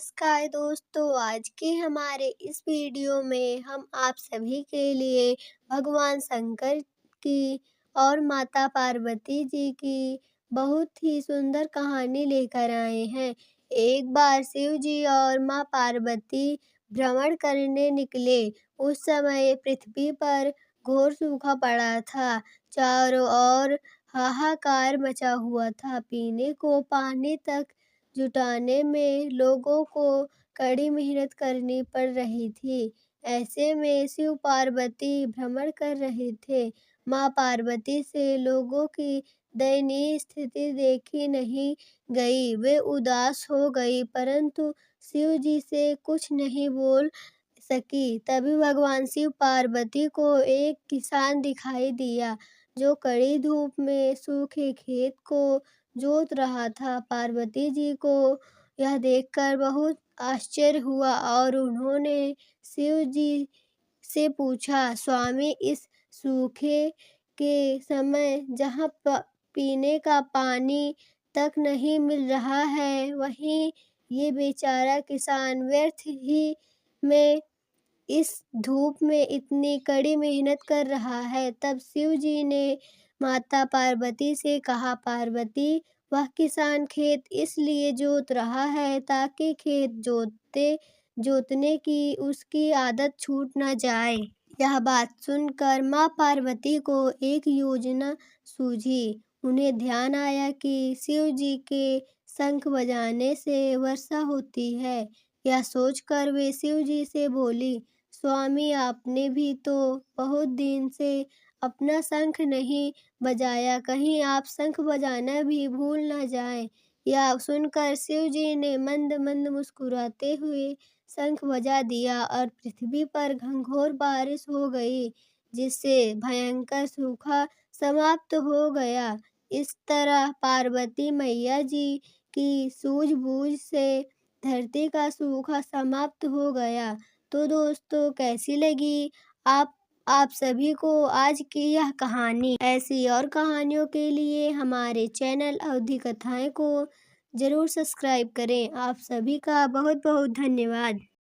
नमस्कार दोस्तों, आज के हमारे इस वीडियो में हम आप सभी के लिए भगवान शंकर की और माता पार्वती जी की बहुत ही सुंदर कहानी लेकर आए हैं। एक बार शिव जी और माँ पार्वती भ्रमण करने निकले। उस समय पृथ्वी पर घोर सूखा पड़ा था। चारों ओर हाहाकार मचा हुआ था। पीने को पानी तक जुटाने में लोगों को कड़ी मेहनत करनी पड़ रही थी। ऐसे में शिव पार्वती भ्रमण कर रहे थे। माँ पार्वती से लोगों की दयनीय स्थिति देखी नहीं गई। वे उदास हो गई, परंतु शिव जी से कुछ नहीं बोल सकी। तभी भगवान शिव पार्वती को एक किसान दिखाई दिया, जो कड़ी धूप में सूखे खेत को जोत रहा था। पार्वती जी को यह देखकर बहुत आश्चर्य हुआ और उन्होंने शिव जी से पूछा, स्वामी, इस सूखे के समय जहाँ पीने का पानी तक नहीं मिल रहा है, वहीं ये बेचारा किसान व्यर्थ ही में इस धूप में इतनी कड़ी मेहनत कर रहा है। तब शिव जी ने माता पार्वती से कहा, पार्वती, वह किसान खेत इसलिए जोत रहा है ताकि खेत जोतने की उसकी आदत छूट न जाए। यह बात सुनकर माँ पार्वती को एक योजना सूझी। उन्हें ध्यान आया कि शिव जी के शंख बजाने से वर्षा होती है। यह सोचकर वे शिव जी से बोली, स्वामी, आपने भी तो बहुत दिन से अपना शंख नहीं बजाया, कहीं आप शंख बजाना भी भूल न जाएं। यह सुनकर शिव जी ने मंद मंद मुस्कुराते हुए शंख बजा दिया और पृथ्वी पर घंघोर बारिश हो गई, जिससे भयंकर सूखा समाप्त हो गया। इस तरह पार्वती मैया जी की सूझबूझ से धरती का सूखा समाप्त हो गया। तो दोस्तों, कैसी लगी आप सभी को आज की यह कहानी? ऐसी और कहानियों के लिए हमारे चैनल अवधि कथाएं को जरूर सब्सक्राइब करें। आप सभी का बहुत बहुत धन्यवाद।